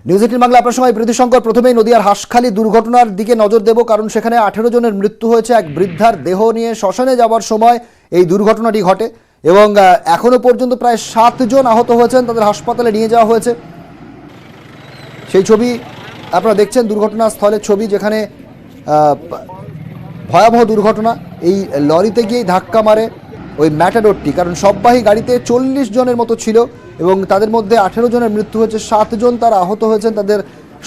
News 18 Bangla আপনার সঙ্গে প্রীতিশঙ্কর। প্রথমেই নদিয়ার হাঁসখালি দুর্ঘটনার দিকে নজর দেব, কারণ সেখানে 18 জনের মৃত্যু হয়েছে। এক বৃদ্ধার দেহ নিয়ে শ্মশানে যাওয়ার সময় এই দুর্ঘটনাটি ঘটে এবং এখনো পর্যন্ত প্রায় 7 জন আহত হয়েছেন, তাদের হাসপাতালে নিয়ে যাওয়া হয়েছে। সেই ছবি আপনারা দেখছেন, দুর্ঘটনাস্থলের ছবি, যেখানে ভয়াবহ দুর্ঘটনা। এই লরিতে গিয়ে ধাক্কা মারে ওই ম্যাটাডোরটি, কারণ সববাহী গাড়িতে 40 জনের মতো ছিল এবং তাদের মধ্যে 18 জনের মৃত্যু হয়েছে, 7 জন তারা আহত হয়েছেন, তাদের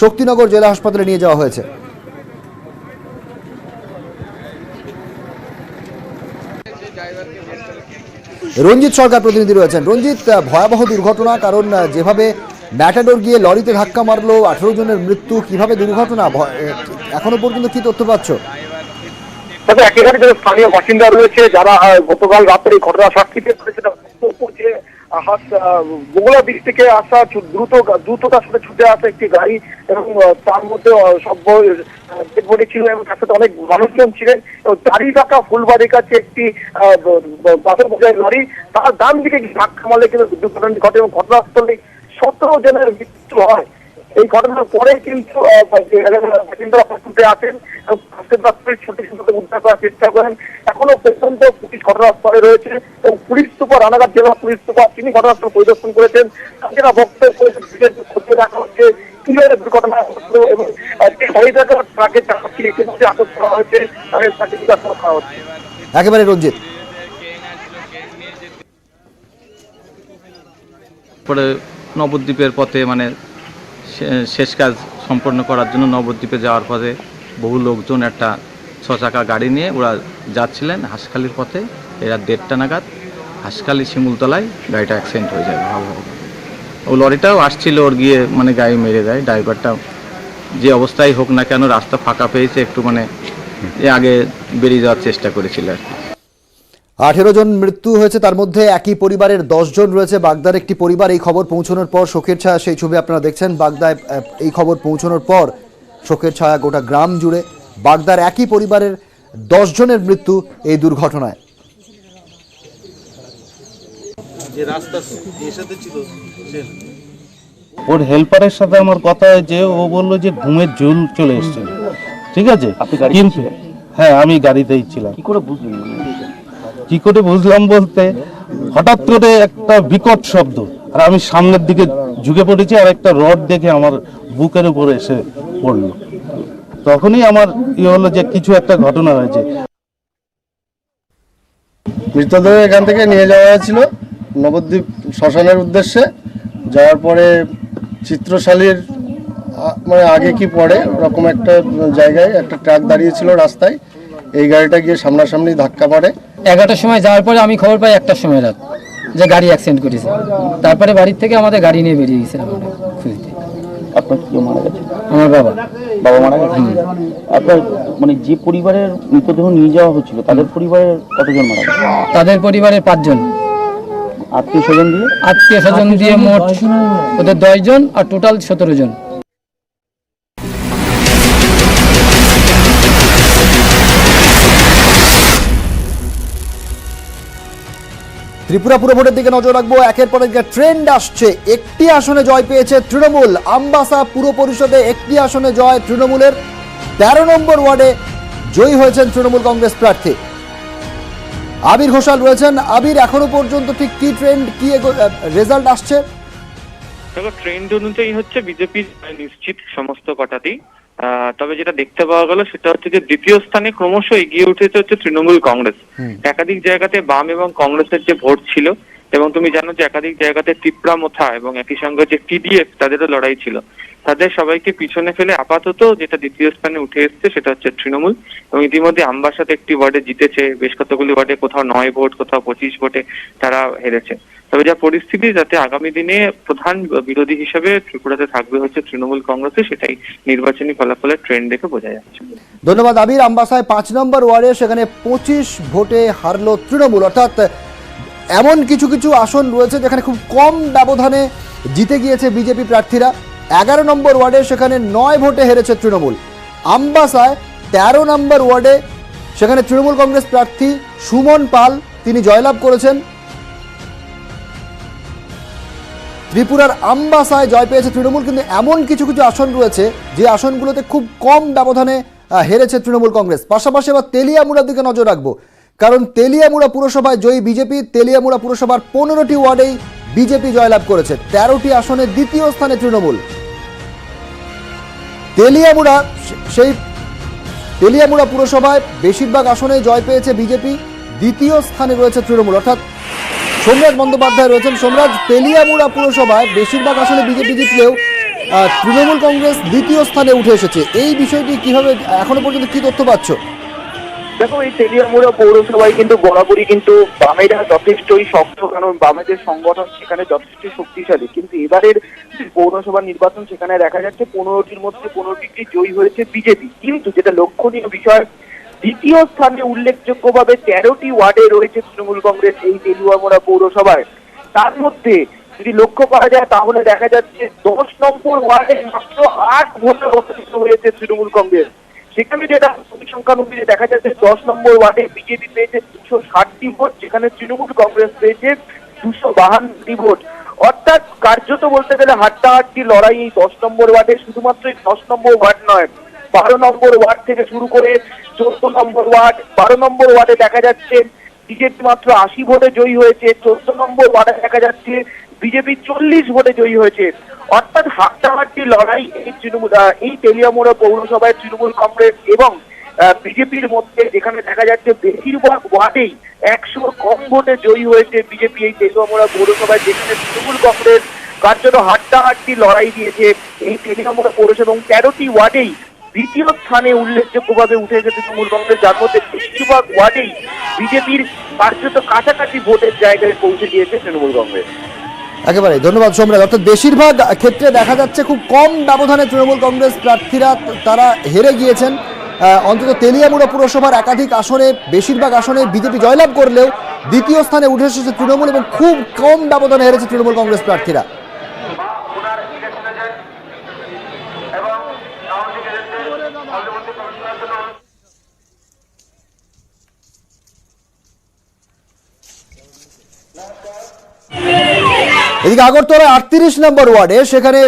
শক্তিনগর জেলা হাসপাতালে নিয়ে যাওয়া হয়েছে। রঞ্জিত সরকার প্রতিনিধি রয়েছেন। রঞ্জিত, ভয়াবহ দুর্ঘটনা, কারণ যেভাবে ম্যাটাডোর গিয়ে লরিতে ধাক্কা মারলো, 18 জনের মৃত্যু, কিভাবে দুর্ঘটনা, এখনো পর্যন্ত কি তথ্য পাচ্ছ? একেবারে যারা স্থানীয় বাসিন্দা রয়েছে, যারা গতকাল রাতে এই ঘটনা সাক্ষী করেছে, বগুড়া দিক থেকে আসা দ্রুততার সাথে ছুটে আসা একটি গাড়ি এবং তার মধ্যে সব বডি ছিল এবং তার সাথে অনেক মানুষজন ছিলেন এবং দাঁড়িয়ে থাকা ফুলবাড়ির কাছে একটি বাসের বোঝাই লরি তার ডান দিকে ধাক্কা মারলে কিন্তু দুর্ঘটনাটি ঘটে এবং ঘটনাস্থলে 17 জনের মৃত্যু হয়। এই ঘটনার পরে কিন্তু বাসিন্দারা ছুটে আসেন এবং উদ্ধার করার চেষ্টা করেন। এখনো পর্যন্ত পুলিশ ঘটনাস্থলে রয়েছে এবং পুলিশ সুপার, রানাঘাট জেলা পুলিশ সুপার, তিনি ঘটনাস্থল পরিদর্শন করেছেন। তারা বক্তব্য খতিয়ে দেখা হচ্ছে কিভাবে দুর্ঘটনা ঘটলো এবং যে গাড়িটাকে ট্রাকের চালককে ইতিমধ্যে আটক করা হয়েছে, তাকে জিজ্ঞাসাবাদ করা হচ্ছে। একেবারে রঞ্জিত। পরে নবদ্বীপের পথে মানে শেষ কাজ সম্পন্ন করার জন্য নবদ্বীপে যাওয়ার পথে বহু লোকজন একটা 6 চাকা গাড়ি নিয়ে ওরা যাচ্ছিলেন হাঁসখালির পথে। এরা 1:30 নাগাদ হাঁসখালি শিমুলতলায় গাড়িটা অ্যাক্সিডেন্ট হয়ে যায়। ও লরিটাও আসছিল, ওর গিয়ে মানে গাড়ি মেরে দেয়। ড্রাইভারটা যে অবস্থায় হোক না কেন, রাস্তা ফাঁকা পেয়েছে, একটু মানে আগে বেরিয়ে যাওয়ার চেষ্টা করেছিল আর কি। 18 জন মৃত্যু হয়েছে, তার মধ্যে একই পরিবারের 10 জন রয়েছে। বাগদার একটি পরিবার এই খবর পৌঁছানোর পর শোকের ছায়া, সেই ছবি আপনারা দেখছেন। বাগদায় এই খবর পৌঁছানোর পর শোকের ছায়া গোটা গ্রাম জুড়ে। বাগদার একই পরিবারের 10 জনের মৃত্যু এই দুর্ঘটনায়। ওর হেল্পারের সাথে আমার কথা হয়েছে, ও বললো যে ঘুমের ঝুল চলে এসেছিল, ঠিক আছে, কিন্তু হ্যাঁ আমি গাড়িতেই ছিলাম। কি করে বুঝলাম বলতে, হঠাৎ করে একটা বিকট শব্দ, আর আমি সামনের দিকে ঝুঁকে পড়েছি, আর একটা রড দেখে আমার বুকের উপরে এসে পড়লো। তখনই আমার হলো যে কিছু একটা ঘটনা হয়েছে। মৃতদেহ এখান থেকে নিয়ে যাওয়া হয়েছিল নবদ্বীপ শ্মশানের উদ্দেশ্যে। যাওয়ার পরে চিত্রশালীর মানে আগে কি পড়ে ওরকম একটা জায়গায় একটা ট্রাক দাঁড়িয়েছিল রাস্তায়, এই গাড়িটা গিয়ে সামনাসামনি ধাক্কা মারে। 11টার সময় যাওয়ার পরে আমি খবর পাই 1টার সময় রাত যে গাড়ি অ্যাক্সিডেন্ট করেছে। তারপরে বাড়ির থেকে আমাদের গাড়ি নিয়ে বেরিয়ে গেছিলাম খুঁজতে। আপনার কি মারা গেছে? আমার বাবা মারা গেছে। আপনার মানে যে পরিবারের মৃতদেহ নিয়ে যাওয়া হচ্ছিল তাদের পরিবারের কতজন মারা গেছে? তাদের পরিবারের 5 জন। আত্মীয় স্বজন দিয়ে মোট ওদের 10 জন আর টোটাল 17 জন। ত্রিপুরা পুর ভোটের দিকে নজর রাখবো। একের পর এক ট্রেন্ড আসছে। একটি আসনে জয় পেয়েছে তৃণমূল। আমবাসা পুর পরিষদে একটি আসনে জয় তৃণমূলের। 13 নম্বর ওয়ার্ডে জয়ী হয়েছেন তৃণমূল কংগ্রেস প্রার্থী আবির ঘোষাল রয়েছেন। আবির, এখনো পর্যন্ত ঠিক কি ট্রেন্ড, কি রেজাল্ট আসছে? দেখো, ট্রেন্ড অনুযায়ী হচ্ছে বিজেপির নিশ্চিত সমস্ত কটাতেই। তবে যেটা দেখতে পাওয়া গেল সেটা হচ্ছে যে দ্বিতীয় স্থানে ক্রমশ এগিয়ে উঠেছে হচ্ছে তৃণমূল কংগ্রেস। একাধিক জায়গাতে বাম এবং কংগ্রেসের যে ভোট ছিল, এবং তুমি জানো যে একাধিক জায়গাতে ত্রিপুরা মোথা এবং একই সঙ্গে যে টিডিএফ তাদেরও লড়াই ছিল, তাদের সবাইকে পিছনে ফেলে আপাতত যেটা দ্বিতীয় স্থানে উঠে এসছে সেটা হচ্ছে তৃণমূল। এবং ইতিমধ্যে আমবাসাতে একটি ওয়ার্ডে জিতেছে, বেশ কতগুলি ওয়ার্ডে কোথাও 9 ভোট, কোথাও 25 ভোটে তারা হেরেছে। তবে যা পরিস্থিতি, যাতে আগামী দিনে প্রধান বিরোধী হিসেবে ত্রিপুরাতে থাকবে হচ্ছে তৃণমূল কংগ্রেসে, সেটাই নির্বাচনী ফলাফলের ট্রেন্ড দেখে বোঝা যাচ্ছে। ধন্যবাদ আবির। আমবাসায় 5 নম্বর ওয়ার্ডে সেখানে 25 ভোটে হারলো তৃণমূল। অর্থাৎ এমন কিছু কিছু আসন রয়েছে যেখানে খুব কম ব্যবধানে জিতে গিয়েছে বিজেপি প্রার্থীরা। 11 নম্বর ওয়ার্ডে সেখানে 9 ভোটে হেরেছে তৃণমূল। আমবাসায় 13 নম্বর ওয়ার্ডে সেখানে তৃণমূল কংগ্রেস প্রার্থী সুমন পাল তিনি জয়লাভ করেছেন। ত্রিপুরার আমবাসায় জয় পেয়েছে তৃণমূল, কিন্তু এমন কিছু কিছু আসন রয়েছে যে আসনগুলোতে খুব কম ব্যবধানে হেরেছে তৃণমূল কংগ্রেস। পাশাপাশি এবার তেলিয়ামুড়ার দিকে নজর রাখবো, কারণ তেলিয়ামুড়া পুরসভায় জয়ী বিজেপি। তেলিয়ামুড়া পুরসভার 15টি ওয়ার্ডেই বিজেপি জয়লাভ করেছে, 13টি আসনে দ্বিতীয় স্থানে তৃণমূল। তেলিয়ামুড়া পুরসভায় বেশিরভাগ আসনে জয় পেয়েছে বিজেপি, দ্বিতীয় স্থানে রয়েছে তৃণমূল। অর্থাৎ সোমরাজ বন্দ্যোপাধ্যায় রয়েছেন। সোমরাজ, তেলিয়ামুড়া পুরসভায় বেশিরভাগ আসনে বিজেপি জিতলেও তৃণমূল কংগ্রেস দ্বিতীয় স্থানে উঠে এসেছে। এই বিষয়টি কিভাবে এখনো পর্যন্ত কি তথ্য পাচ্ছ? দেখো, এই তেলিয়ামুড়া পৌরসভায় কিন্তু বরাবরই কিন্তু বামেরা যথেষ্টই শক্ত, কারণ বামেদের সংগঠন সেখানে যথেষ্ট শক্তিশালী। কিন্তু এবারের যে পৌরসভা নির্বাচন, সেখানে দেখা যাচ্ছে 15টির মধ্যে 15টি জয়ী হয়েছে বিজেপি। কিন্তু যেটা লক্ষণীয় বিষয়, দ্বিতীয় স্থানে উল্লেখযোগ্যভাবে 13টি ওয়ার্ডে রয়েছে তৃণমূল কংগ্রেস এই তেলিয়ামুড়া পৌরসভায়। তার মধ্যে যদি লক্ষ্য করা যায় তাহলে দেখা যাচ্ছে 10 নম্বর ওয়ার্ডে মাত্র 8 ভোটে অবস্থিত হয়েছে তৃণমূল কংগ্রেস। সেখানে যেটা পরিসংখ্যান অনুযায়ী দেখা যাচ্ছে 10 নম্বর ওয়ার্ডে বিজেপি পেয়েছে 260টি ভোট, যেখানে তৃণমূল কংগ্রেস পেয়েছে 252টি ভোট। অর্থাৎ কার্যত বলতে গেলে হাড্ডাহাড্ডি লড়াই এই 10 নম্বর ওয়ার্ডে। শুধুমাত্র এই 10 নম্বর ওয়ার্ড নয়, 12 নম্বর ওয়ার্ড থেকে শুরু করে 14 নম্বর ওয়ার্ড, 12 নম্বর ওয়ার্ডে দেখা যাচ্ছে বিজেপি মাত্র 80 ভোটে জয়ী হয়েছে। 14 নম্বর ওয়ার্ডে দেখা যাচ্ছে বিজেপি 40 ভোটে জয়ী হয়েছে। অর্থাৎ হাড্ডাহাড্ডি লড়াই এই তেলিয়ামুড়া পৌরসভায় তৃণমূল কংগ্রেস এবং বিজেপির মধ্যে, যেখানে দেখা যাচ্ছে বেশিরভাগ ওয়ার্ডেই 100 কম ভোটে জয়ী হয়েছে বিজেপি এই তেলিয়ামুড়া পৌরসভায়, যেখানে তৃণমূল কংগ্রেস কার্যত হাড্ডাহাড্ডি লড়াই দিয়েছে এই তেলিয়ামুড়া পৌরসভা এবং 13টি ওয়ার্ডেই দ্বিতীয় স্থানে উল্লেখযোগ্যভাবে উঠে গেছে তৃণমূল কংগ্রেস, যার মধ্যে বেশিরভাগ ওয়ার্ডেই বিজেপির কার্যত কাছাকাছি ভোটের জায়গায় পৌঁছে দিয়েছে তৃণমূল কংগ্রেস। একেবারে ধন্যবাদ সোমরাজ। অর্থাৎ বেশিরভাগ ক্ষেত্রে দেখা যাচ্ছে খুব কম ব্যবধানে তৃণমূল কংগ্রেস প্রার্থীরা তারা হেরে গিয়েছেন। অন্তত তেলিয়ামুড়া পুরসভার একাধিক আসনে, বেশিরভাগ আসনে বিজেপি জয়লাভ করলেও দ্বিতীয় স্থানে উঠে এসেছে তৃণমূল এবং খুব কম ব্যবধানে হেরেছে তৃণমূল কংগ্রেস প্রার্থীরা। এদিকে আগরতলা 38 নম্বর ওয়ার্ডে সেখানে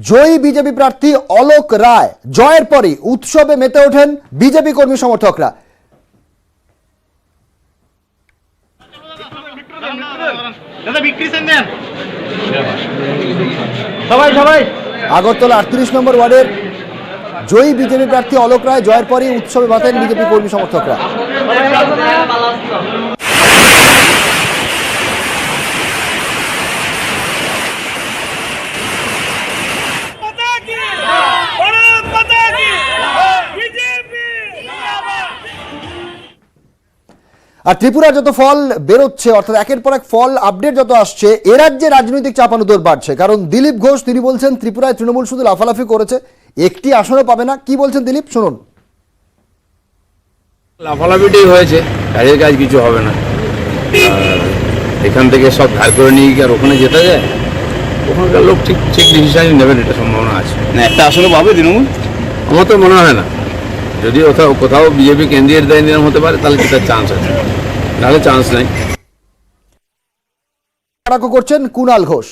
জয়ী বিজেপি প্রার্থী অলোক রায় জয়ের পরই উৎসবে মেতে ওঠেন বিজেপি কর্মী সমর্থকরা। আগরতলা 38 নম্বর ওয়ার্ডের জয়ী বিজেপি প্রার্থী অলোক রায় জয়ের পরই উৎসবে মাতেন বিজেপি কর্মী সমর্থকরা। আর ত্রিপুরার যত ফল বেরোচ্ছে, অর্থাৎ একের পর এক ফল আপডেট যত আসছে, এ রাজ্যে রাজনৈতিক চাপানুতোর বাড়ছে। কারণ দিলীপ ঘোষ তিনি বলছেন ত্রিপুরায় তৃণমূল শুধু লাফালাফি করেছে, একটি আসনও পাবে না। কি বলছেন দিলীপ, শুনুন। লাফালাফিটাই হয়েছে, কাজের কাজ কিছু হবে না। এখান থেকে সব ধার করে নিয়ে গিয়ে আর ওখানে যেতে যায়, ওখানকার লোক ঠিক ঠিক ডিসিশন নেবেন, এটা সম্ভাবনা আছে। না একটা আসলে পাবে তৃণমূল, আমার তো মনে হয় না। যদি কোথাও বিজেপি কেন্দ্রীয় দায় নিলাম হতে পারে তাহলে সেটার চান্স আছে, নাহলে চান্স নেই। করছেন কুণাল ঘোষ।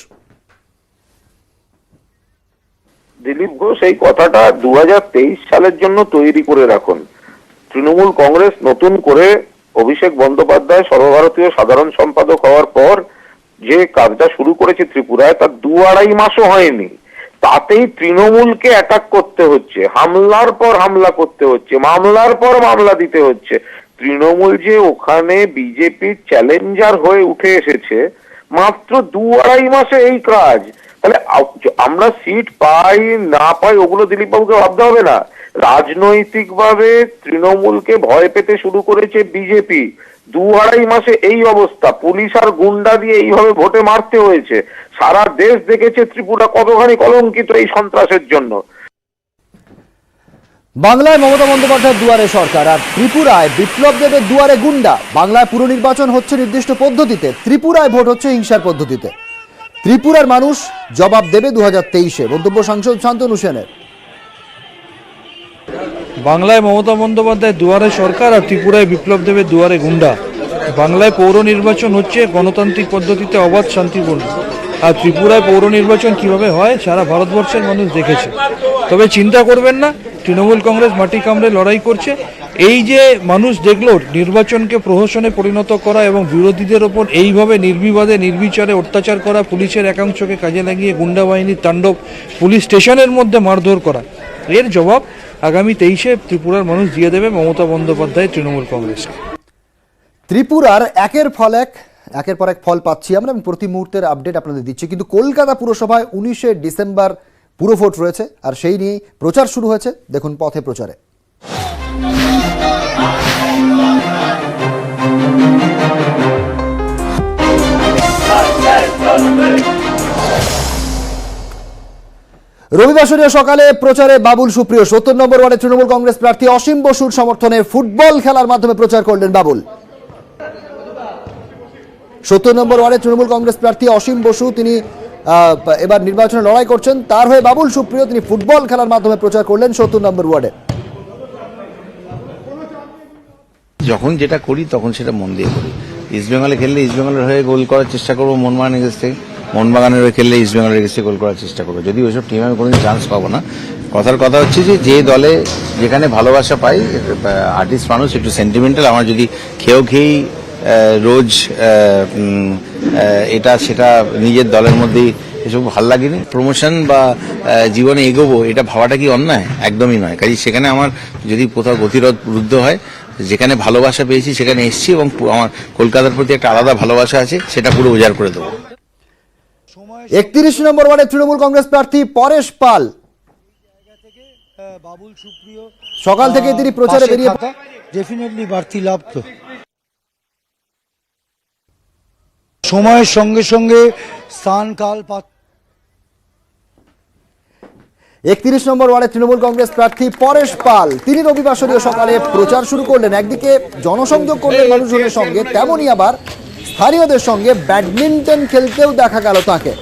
দিলীপ ঘোষ এই কথাটা 2023 সালের জন্য তৈরি করে রাখুন। তৃণমূল কংগ্রেস নতুন করে অভিষেক বন্দ্যোপাধ্যায় সর্বভারতীয় সাধারণ সম্পাদক হওয়ার পর যে কাজটা শুরু করেছে ত্রিপুরায়, তার 2-2.5 মাসও হয়নি, তাতেই তৃণমূলকে অ্যাটাক করতে হচ্ছে, হামলার পর হামলা করতে হচ্ছে, মামলার পর মামলা দিতে হচ্ছে। তৃণমূল যে ওখানে বিজেপির চ্যালেঞ্জার হয়ে উঠে এসেছে মাত্র 2-2.5 মাসে এই কাজ। তাহলে আমরা সিট পাই না পাই ওগুলো দিলীপ বাবুকে ভাবতে হবে না। রাজনৈতিকভাবে তৃণমূলকে ভয় পেতে শুরু করেছে বিজেপি। 2-2.5 মাসে এই অবস্থা, পুলিশ আর গুন্ডা দিয়ে এইভাবে ভোটে মারতে হয়েছে। সারা দেশ দেখেছে ত্রিপুরা কতখানি কলঙ্কিত এই সন্ত্রাসের জন্য। বাংলায় মমতা বন্দ্যোপাধ্যায়ের দুয়ারে সরকার, আর ত্রিপুরায় বিপ্লব দেবের দুয়ারে গুন্ডা। বাংলায় পুর নির্বাচন হচ্ছে নির্দিষ্ট পদ্ধতিতে, ত্রিপুরায় ভোট হচ্ছে হিংসার পদ্ধতিতে। ত্রিপুরার মানুষ জবাব দেবে 2023-এ, মন্তব্য সাংসদ শান্তনু সেনের। বাংলায় মমতা বন্দ্যোপাধ্যায় দুয়ারে সরকার আর ত্রিপুরায় বিপ্লব দেবের দুয়ারে গুন্ডা। বাংলায় পৌর নির্বাচন হচ্ছে গণতান্ত্রিক পদ্ধতিতে, অবাধ, শান্তিপূর্ণ। আর ত্রিপুরায় পৌর নির্বাচন কিভাবে হয় সারা ভারতবর্ষের মানুষ দেখেছে। তবে চিন্তা করবেন না, তৃণমূল কংগ্রেস মাটি কামড়ে লড়াই করছে। এই যে মানুষ দেখলো নির্বাচনকে প্রহসনে পরিণত করা এবং বিরোধীদের ওপর এইভাবে নির্বিবাদে নির্বিচারে অত্যাচার করা, পুলিশের একাংশকে কাজে লাগিয়ে গুন্ডা বাহিনীর তাণ্ডব, পুলিশ স্টেশনের মধ্যে মারধর করা, এর জবাব আগামী 23-এ ত্রিপুরার মানুষ দিয়ে দেবে মমতা বন্দ্যোপাধ্যায় তৃণমূল কংগ্রেসকে। ত্রিপুরার একের পর এক ফল পাচ্ছি আমরা, আমি প্রতি মুহূর্তের আপডেট আপনাদের দিচ্ছি। কিন্তু কলকাতা পুরসভায় 19শে ডিসেম্বর পুরো ভোট রয়েছে, আর সেই নিয়েই প্রচার শুরু হয়েছে। দেখুন পথে প্রচারে। রবিবাসরীয় সকালে প্রচারে বাবুল সুপ্রিয়। 70 নম্বর ওয়ার্ডে তৃণমূল কংগ্রেস প্রার্থী অসীম বসুর সমর্থনে ফুটবল খেলার মাধ্যমে প্রচার করলেন বাবুল। 70 নম্বর ওয়ার্ডে তৃণমূল কংগ্রেস প্রার্থী অসীম বসু, তিনি এবার নির্বাচনে লড়াই করছেন। তার হয়ে বাবুল সুপ্রিয় তিনি ফুটবল খেলার মাধ্যমে প্রচার করলেন 70 নম্বর ওয়ার্ডে। যখন যেটা করি তখন সেটা মন দিয়ে করি। ইস্টবেঙ্গলে খেললে ইস্টবেঙ্গলের হয়ে গোল করার চেষ্টা করবো, মোহনবাগান এগেস্টে মোহনবাগানের হয়ে খেললে ইস্টবেঙ্গলের এগেস্টে গোল করার চেষ্টা করবো। যদি ওইসব টিমে আমি কোনোদিন চান্স পাবো না। কথার কথা হচ্ছে যে দলে যেখানে ভালোবাসা পাই, আর্টিস্ট মানুষ একটু সেন্টিমেন্টাল, আমার যদি খেয়েই রোজ এটা সেটা নিজের দলের মধ্যেই এসব ভাল লাগেনি। প্রমোশন বা জীবনে এগোবো এটা ভাবাটা কি অন্যায়? একদমই নয়। কাজে সেখানে আমার যদি কোথাও গতিরোধ রুদ্ধ হয়, যেখানে ভালোবাসা পেয়েছি সেখানে এসেছি এবং আমার কলকাতার প্রতি একটা আলাদা ভালোবাসা আছে, সেটা পুরো উজাড় করে দেবো। 31 নম্বর ওয়ার্ডে তৃণমূল কংগ্রেস প্রার্থী পরেশ পাল, বাবুল সুপ্রিয় সকাল থেকে তিনি প্রচারে বেরিয়ে ডেফিনেটলি বাড়তি লাভ। তো সময়ের সঙ্গে সঙ্গে স্থান কাল 31 নম্বর ওয়ার্ডে তৃণমূল কংগ্রেস প্রার্থী পরেশ পাল, তিনি রবিবাসরীয় সকালে প্রচার শুরু করলেন। একদিকে জনসংযোগ করলেন মানুষজনের সঙ্গে, তেমনই আবার স্থানীয়দের সঙ্গে ব্যাডমিন্টন খেলতেও দেখা গেল তাকে।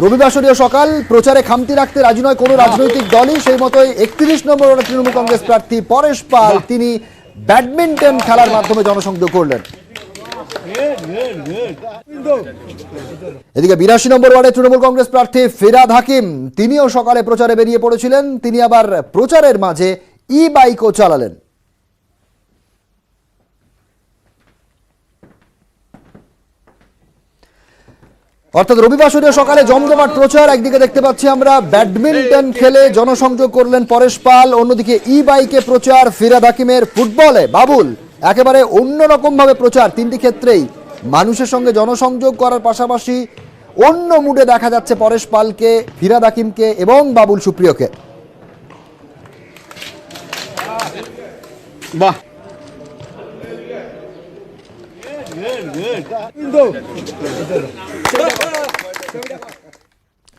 রবিবাসরীয় সকাল প্রচারে খামতি রাখতে রাজি নয় কোনো রাজনৈতিক দলই। সেই মতোই 31 নম্বর ওয়ার্ডে তৃণমূল কংগ্রেস প্রার্থী পরেশ পাল তিনি ব্যাডমিন্টন খেলার মাধ্যমে জনসংযোগ করলেন। এদিকে 82 নম্বর ওয়ার্ডে তৃণমূল কংগ্রেস প্রার্থী ফিরাদ হাকিম, তিনিও সকালে প্রচারে বেরিয়ে পড়েছিলেন। তিনি আবার প্রচারের মাঝে ই বাইকও চালালেন। অর্থাৎ রবিবাসরীয় সকালে জমজমাট প্রচার। একদিকে দেখতে পাচ্ছি আমরা ব্যাডমিন্টন খেলে জনসংযোগ করলেন পরেশ পাল, অন্যদিকে ই বাইকে প্রচার ফিরাদ হাকিমের, ফুটবলে বাবুল, একেবারে অন্যরকম ভাবে প্রচার। তিনটি ক্ষেত্রেই মানুষের সঙ্গে জনসংযোগ করার পাশাপাশি অন্য মুডে দেখা যাচ্ছে পরেশ পালকে, ফিরাদ হাকিমকে এবং বাবুল সুপ্রিয়কে। বাহ,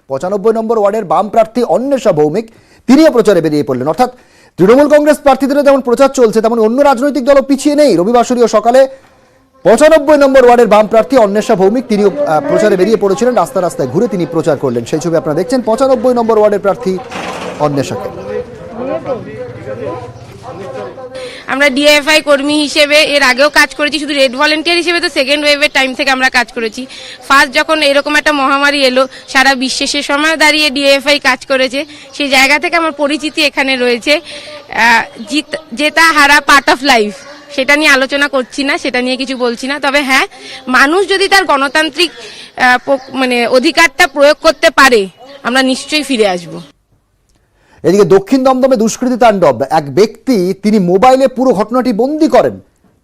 95 নম্বর ওয়ার্ডের বাম প্রার্থী অন্বেষা ভৌমিক, তিনিও প্রচারে বেরিয়ে পড়লেন। অর্থাৎ তৃণমূল কংগ্রেস প্রার্থীদের যেমন প্রচার চলছে, তেমন অন্য রাজনৈতিক দলও পিছিয়ে নেই। রবিবাসরীয় সকালে 95 নম্বর ওয়ার্ডের বাম প্রার্থী অন্বেষা ভৌমিক তিনিও প্রচারে বেরিয়ে পড়েছিলেন। রাস্তায় ঘুরে তিনি প্রচার করলেন। সেই ছবি আপনারা দেখছেন 95 নম্বর ওয়ার্ডের প্রার্থী অন্বেষাকে। আমরা ডিএফআই কর্মী হিসেবে এর আগেও কাজ করেছি, শুধু রেড ভলেন্টিয়ার হিসেবে তো সেকেন্ড ওয়েভের টাইম থেকে আমরা কাজ করেছি। ফার্স্ট যখন এরকম একটা মহামারী এলো সারা বিশ্বে, সে সময় দাঁড়িয়ে ডিএফআই কাজ করেছে। সেই জায়গা থেকে আমার পরিচিতি এখানে রয়েছে। জেতা হারা পার্ট অফ লাইফ, সেটা নিয়ে আলোচনা করছি না, সেটা নিয়ে কিছু বলছি না। তবে হ্যাঁ, মানুষ যদি তার গণতান্ত্রিক অধিকারটা প্রয়োগ করতে পারে, আমরা নিশ্চয়ই ফিরে আসবো। এদিকে দক্ষিণ দমদমে দুষ্কৃতী তাণ্ডব, এক ব্যক্তি তিনি মোবাইলে পুরো ঘটনাটি বন্দী করেন।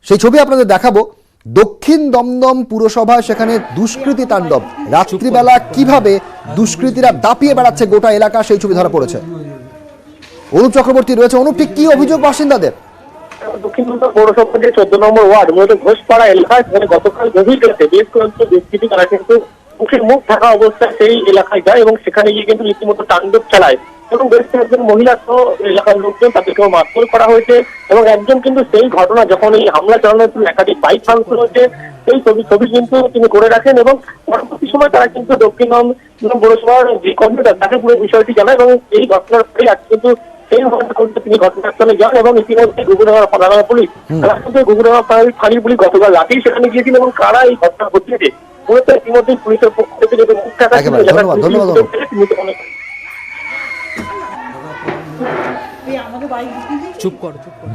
সেই ছবি আপনাদের দেখাবো। দক্ষিণ দমদম পুরসভায় সেখানে দুষ্কৃতী তাণ্ডব, রাত্রিবেলা কিভাবে দুষ্কৃতীরা দাপিয়ে বেড়াচ্ছে গোটা এলাকা, সেই ছবি ধরা পড়েছে। অনুপ চক্রবর্তী রয়েছে। অনুপ, ঠিক কি অভিযোগ বাসিন্দাদের? দক্ষিণ দমদম পৌরসভার যে 14 নম্বর ওয়ার্ড, মূলত ঘোষপাড়া এলাকায় গতকাল গভীর রাতে বেশ কয়েকজন দুষ্কৃতী তারা কিন্তু মুখ থাকা অবস্থায় সেই এলাকায় যায় এবং সেখানে গিয়ে কিন্তু রীতিমতো তাণ্ডব চালায় এবং বেশ কয়েকজন মহিলা সহ এলাকার লোকজন তাদেরকেও মারধর করা হয়েছে। এবং একজন কিন্তু সেই ঘটনা যখন এই হামলা চালানোর জন্য একাধিক বাইক ভাঙচুর হয়েছে সেই ছবি কিন্তু তিনি করে রাখেন এবং পরবর্তী সময় তারা কিন্তু দক্ষিণ দমদম পৌরসভার যে কর্মীরা তাকে পুরো বিষয়টি জানায় এবং এই ঘটনার পরে আজ কিন্তু সেই ঘটনা তিনি ঘটনাস্থলে যান এবং ইতিমধ্যে গুগুরডাঙ্গা থানা পুলিশ গুগুরডাঙ্গা ফাঁড়ির পুলিশ গতকাল রাতেই সেখানে গিয়েছিল এবং কারা এই ঘটনা ঘটিয়েছে মূলত ইতিমধ্যে পুলিশের পক্ষ থেকে যে মুখ থাকা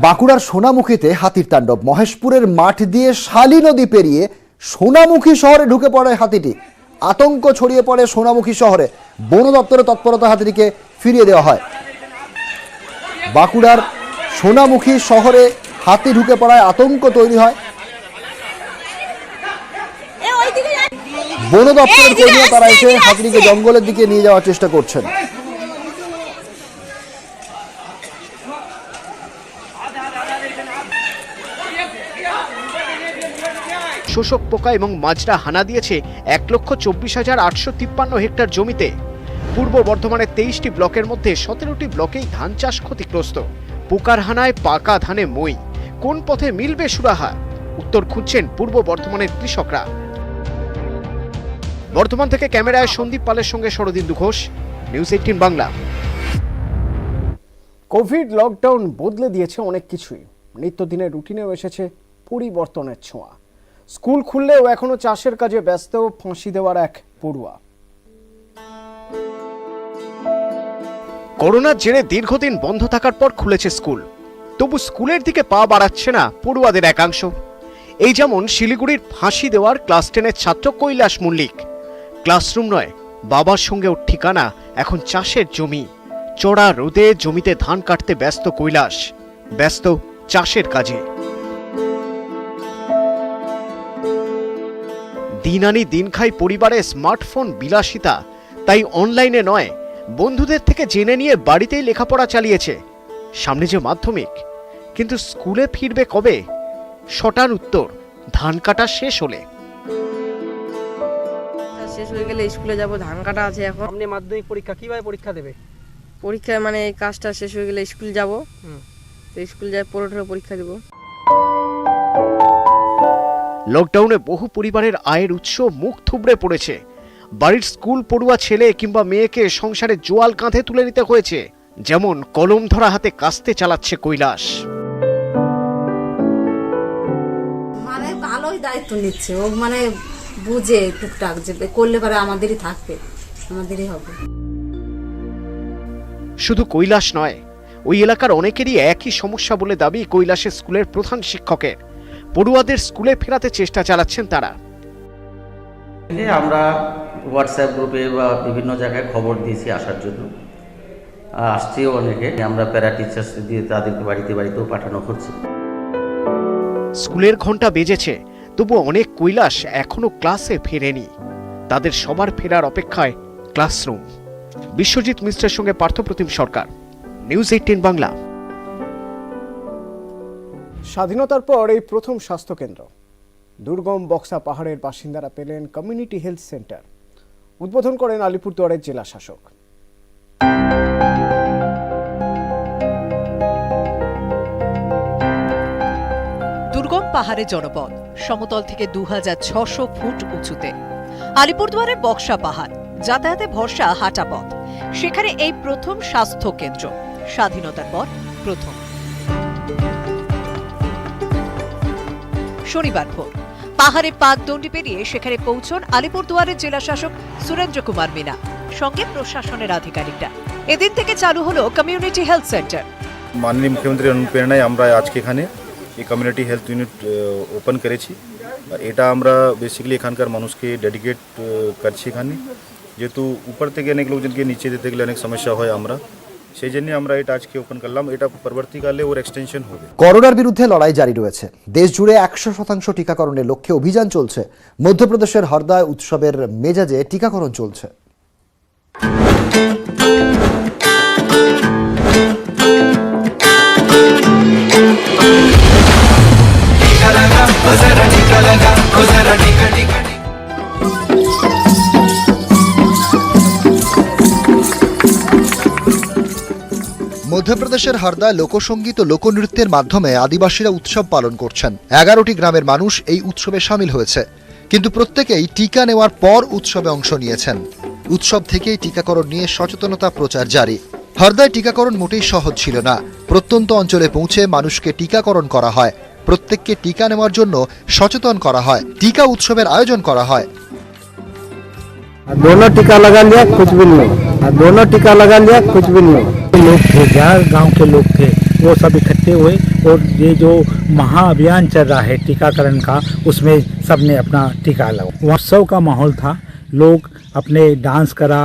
বাঁকুড়ার সোনামুখীতে হাতির তাণ্ডব। মহেশপুরের মাঠ দিয়ে শালী নদী পেরিয়ে সোনামুখী শহরে ঢুকে পড়ে হাতিটি। আতঙ্ক ছড়িয়ে পড়ে সোনামুখী শহরে। বন দপ্তরের তৎপরতা হাতিটিকে ফিরিয়ে দেওয়া হয়। বাঁকুড়ার সোনামুখী শহরে হাতি ঢুকে পড়ায় আতঙ্ক তৈরি হয়। বন দপ্তরের কর্মীরা তারা এসে হাতিটিকে জঙ্গলের দিকে নিয়ে যাওয়ার চেষ্টা করছেন। শোষক পোকা এবং মাজরা হানা দিয়েছে 1,24,853 হেক্টর জমিতে। পূর্ব বর্ধমানের 23টি ব্লকের মধ্যে 17টি ব্লকেই ধান চাষ ক্ষতিগ্রস্ত। পোকার হানায় পাকা ধানে মই। কোন পথে মিলবে সুরাহা? উত্তর খুঁজছেন পূর্ব বর্ধমানের কৃষকরা। বর্ধমান থেকে ক্যামেরায় সন্দীপ পালের সঙ্গে Sharadindu Ghosh, news 18 Bangla. Covid lockdown বদলে দিয়েছে অনেক কিছুই। নিত্যদিনের রুটিনেও এসেছে পরিবর্তনের ছোঁয়া। স্কুল খুললেও এখনো চাষের কাজে ব্যস্ত ফাঁসি দেওয়ার এক পড়ুয়া। করোনার জেরে দীর্ঘদিন বন্ধ থাকার পর খুলেছে স্কুল, তবু স্কুলের দিকে পা বাড়াচ্ছে না পড়ুয়াদের একাংশ। এই যেমন শিলিগুড়ির ফাঁসি দেওয়ার ক্লাস 10-এর ছাত্র কৈলাস মল্লিক। ক্লাসরুম নয়, বাবার সঙ্গে ওর ঠিকানা এখন চাষের জমি। চড়া রোদে জমিতে ধান কাটতে ব্যস্ত কৈলাস, ব্যস্ত চাষের কাজে। দিন আনি দিন খাই পরিবারে স্মার্টফোন বিলাসিতা, তাই অনলাইনে নয়, বন্ধুদের থেকে জেনে নিয়ে বাড়িতেই লেখাপড়া চালিয়েছে। সামনে যে মাধ্যমিক, কিন্তু স্কুলে ফিরবে কবে? শটার উত্তর, ধান কাটা শেষ হলে। শেষ হয়ে গেলে স্কুলে যাব, ধান কাটা আছে এখন। সামনে মাধ্যমিক পরীক্ষা, কিভাবে পরীক্ষা দেবে? পরীক্ষা মানে এই কাজটা শেষ হয়ে গেলে স্কুল যাব, তো স্কুল যাই পরীক্ষা পরীক্ষা দেব। লকডাউনে বহু পরিবারের আয়ের উৎস মুখ থুবড়ে পড়েছে। বাড়ির স্কুল পড়ুয়া ছেলে কিংবা মেয়েকে সংসারে জোয়াল কাঁধে তুলে নিতে হয়েছে। যেমন কলম ধরা হাতে কাস্তে চালাচ্ছে কৈলাস। মানে ভালোই দায়িত্ব নিচ্ছে ও, মানে বুঝে টুকটাক যে করলে পারে আমাদেরই থাকবে, আমাদেরই হবে। শুধু কৈলাস নয়, ওই এলাকার অনেকেরই একই সমস্যা বলে দাবি কৈলাসের স্কুলের প্রধান শিক্ষকের। পড়ুয়াদের স্কুলে ফেরাতে চেষ্টা চালাচ্ছেন তারা। আমরা হোয়াটসঅ্যাপ গ্রুপে বা বিভিন্ন জায়গায় খবর দিয়েছি আসার জন্য, আসছেও অনেকে। আমরা প্যারা টিচার্স দিয়ে তাদেরকে বাড়িতে বাড়িতেও পাঠানো হচ্ছে। স্কুলের ঘন্টা বেজেছে, তবু অনেক কৈলাস এখনো ক্লাসে ফেরেনি। তাদের সবার ফেরার অপেক্ষায় ক্লাসরুম। বিশ্বজিৎ মিশ্রের সঙ্গে পার্থপ্রতিম সরকার, নিউজ 18 বাংলা। স্বাধীনতার পর এই প্রথম স্বাস্থ্যকেন্দ্র। দুর্গম বক্সা পাহাড়ের বাসিন্দারা পেলেন কমিউনিটি হেলথ সেন্টার। উদ্বোধন করেন আলিপুরদুয়ারের জেলা শাসক। দুর্গম পাহাড়ে জনপদ, সমতল থেকে 2600 ফুট উঁচুতে। আলিপুরদুয়ারের বক্সা পাহাড়, যাতায়াতে ভরসা হাঁটা পথ। সেখানে এই প্রথম স্বাস্থ্য কেন্দ্র, স্বাধীনতার পর প্রথম। শনিবার ভোর পাহাড়ে পাকদণ্ডি পেরিয়ে সেখানে পৌঁছন আলিপুরদুয়ারের জেলা শাসক সুরেন্দ্র কুমার মিনা, সঙ্গে প্রশাসনের আধিকারিকরা। এদিন থেকে চালু হলো কমিউনিটি হেলথ সেন্টার। মাননীয় মুখ্যমন্ত্রীর অনুপ্রেরণায় আমরা আজকে এখানে এই কমিউনিটি হেলথ ইউনিট ওপেন করেছি। এটা আমরা বেসিক্যালি এখানকার মানুষকে ডেডিকেট করছি এখানে, যেহেতু উপর থেকে অনেক লোকজনকে নিচে দিতে গেলে অনেক সমস্যা হয়। আমরা সেই জন্য আমরা এটা আজকে ওপেন করলাম। এটা পরবর্তীকালে ওর এক্সটেনশন হবে। করোনার বিরুদ্ধে লড়াই জারি রয়েছে। দেশ জুড়ে 100% টিকাকরণের লক্ষ্যে অভিযান চলছে। মধ্যপ্রদেশের হরদায় উৎসবের মেজাজে টিকাকরণ চলছে। মধ্যপ্রদেশের হরদায় লোকসঙ্গীত ও লোকনৃত্যের মাধ্যমে আদিবাসীরা উৎসব পালন করছেন। 11টি গ্রামের মানুষ এই উৎসবে সামিল হয়েছে, কিন্তু প্রত্যেকেই টিকা নেওয়ার পর উৎসবে অংশ নিয়েছেন। উৎসব থেকেই টিকাকরণ নিয়ে সচেতনতা প্রচার জারি। হরদায় টিকাকরণ মোটেই সহজ ছিল না। প্রত্যন্ত অঞ্চলে পৌঁছে মানুষকে টিকাকরণ করা হয়, প্রত্যেককে টিকা নেওয়ার জন্য সচেতন করা হয়, টিকা উৎসবের আয়োজন করা হয়। दोनों टीका लगा लिया कुछ भी नहीं हुआ, दोनों टीका लगा लिया कुछ भी नहीं हुआ। लोग थे, 4 गांव के लोग थे, वो सब इकट्ठे हुए और ये जो महाअभियान चल रहा है टीकाकरण का, उसमें सबने अपना टीका लगाया। उत्सव का माहौल था, लोग अपने डांस करा,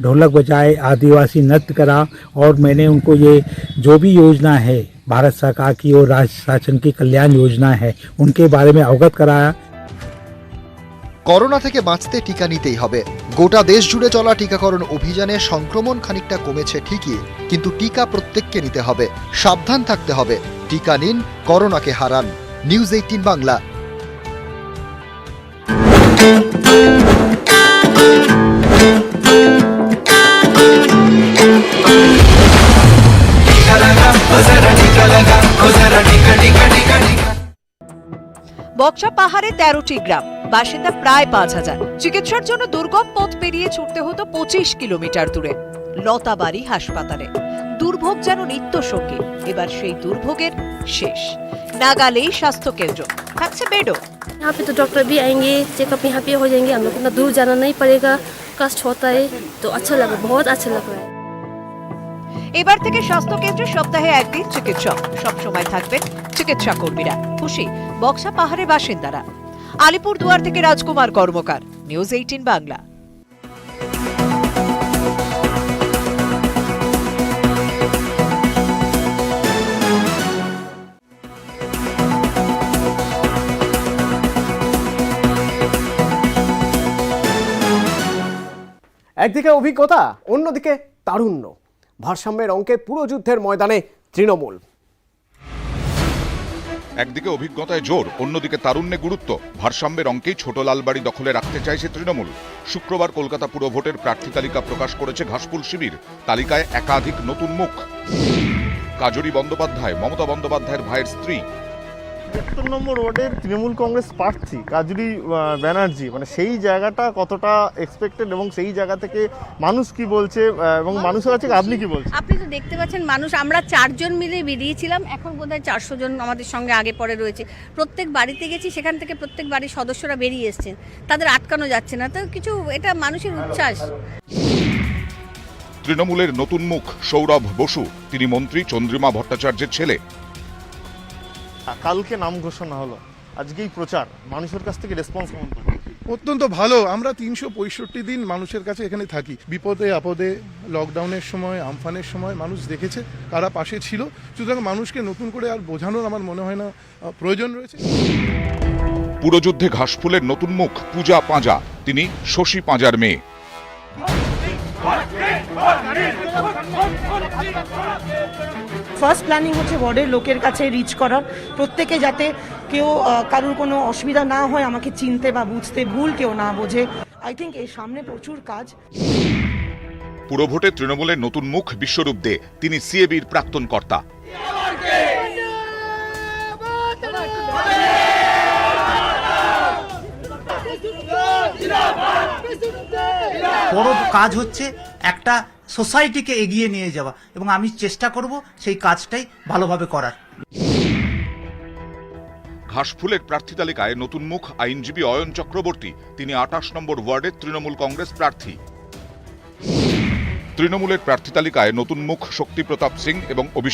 ढोलक बजाए, आदिवासी नृत्य करा और मैंने उनको ये जो भी योजना है भारत सरकार की और राज्य शासन की कल्याण योजना है उनके बारे में अवगत कराया। করোনা থেকে বাঁচতে টিকা নিতেই হবে। গোটা দেশ জুড়ে চলা টিকাকরণ অভিযানে সংক্রমণ খানিকটা কমেছে ঠিকই, কিন্তু টিকা প্রত্যেককে নিতে হবে, সাবধান থাকতে হবে। টিকা নিন, করোনাকে হারান। নিউজ 18 বাংলা। বক্সা পাহাড়ে 13টি গ্রাম, বাসিন্দা প্রায় 5000। চিকিৎসার জন্য দুর্গম পথ পেরিয়ে ছুটতে হতো 25 কিলোমিটার দূরে লতাবাড়ি হাসপাতালে। দুর্ভোগ যেন নিত্য সঙ্গী। এবার সেই দুর্ভোগের শেষ। নাগালেই স্বাস্থ্য কেন্দ্র, থাকছে বেডও। यहाँ पे तो डॉक्टर भी आएंगे, चेकअप यहाँ पे हो जाएंगे, हम लोग को दूर जाना नहीं पड़ेगा। कष्ट होता है तो अच्छा लगा, बहुत अच्छा लग रहा है। এবার থেকে স্বাস্থ্য কেন্দ্রে সপ্তাহে একদিন চিকিৎসক, সবসময় থাকবেন চিকিৎসা কর্মীরা। খুশি বক্সা পাহাড়ের বাসিন্দারা। আলিপুরদুয়ার থেকে রাজকুমার কর্মকার, নিউজ 18 বাংলা। একদিকে অভিজ্ঞতা, অন্যদিকে তারুণ্য। ভারসাম্যের অঙ্কে পুরো যুদ্ধের ময়দানে তৃণমূল। একদিকে অভিজ্ঞতায় জোর, অন্যদিকে তারুণ্যে গুরুত্ব। ভারসাম্যের অঙ্কেই ছোট লালবাড়ি দখলে রাখতে চাইছে তৃণমূল। শুক্রবার কলকাতা পুর ভোটের প্রার্থী তালিকা প্রকাশ করেছে ঘাসফুল শিবির। তালিকায় একাধিক নতুন মুখ। কাজরি বন্দ্যোপাধ্যায়, মমতা বন্দ্যোপাধ্যায়ের ভাইয়ের স্ত্রী। ৭৩ নম্বর ওয়ার্ডের তৃণমূল কংগ্রেস প্রার্থী কাজরি ব্যানার্জি, মানে সেই জায়গাটা কতটা এক্সপেক্টেড এবং সেই জায়গা থেকে মানুষ কি বলছে এবং মানুষের কাছে আপনি কি বলছেন? আপনি তো দেখতে পাচ্ছেন মানুষ, আমরা 4 জন মিলে বেরিয়েছিলাম, এখন বোধহয় 400 জন আমাদের সঙ্গে আগে পরে রয়েছে। প্রত্যেক বাড়িতে গেছি, সেখান থেকে প্রত্যেক বাড়ির সদস্যরা বেরিয়ে এসছেন, তাদের আটকানো যাচ্ছে না। তো কিছু এটা মানুষের উচ্ছ্বাস। তৃণমূলের নতুন মুখ সৌরভ বসু, তিনি মন্ত্রী চন্দ্রিমা ভট্টাচার্যের ছেলে। কালকে নাম ঘোষণা হলো, আজকেই প্রচার, মানুষের কাছ থেকে রেসপন্স কেমন? অত্যন্ত ভালো। আমরা 365 দিন মানুষের কাছে এখানে থাকি। বিপদে আপদে, লকডাউনের সময়, আমফানের সময় মানুষ দেখেছে কারা পাশে ছিল। সুতরাং মানুষকে নতুন করে আর বোঝানোর আমার মনে হয় না প্রয়োজন রয়েছে। পুরোযুদ্ধে ঘাসফুলের নতুন মুখ পূজা পাঁজা, তিনি শশী পাঁজার মেয়ে। ফার্স্ট প্ল্যানিং হচ্ছে ওয়ার্ডের লোকের কাছে রিচ করার, প্রত্যেকে যাতে কেউ কারোর কোনো অসুবিধা না হয়, আমাকে চিনতে বা বুঝতে, ভুল কেউ না বোঝে। আই থিঙ্ক এর সামনে প্রচুর কাজ। পুরভোটে তৃণমূলের নতুন মুখ বিশ্বরূপ দে, তিনি সিএবির প্রাক্তন কর্তা। বড় কাজ হচ্ছে একটা সোসাইটিকে এগিয়ে নিয়ে যাওয়া, এবং আমি চেষ্টা করব সেই কাজটাই ভালোভাবে করার। ঘাসফুলের প্রার্থী তালিকায় নতুন মুখ আইনজীবী অয়ন চক্রবর্তী, তিনি 28 নম্বর ওয়ার্ডের তৃণমূল কংগ্রেস প্রার্থী। তৃণমূলের প্রার্থী তালিকায় নতুন মুখ শক্তি প্রতাপ সিং এবং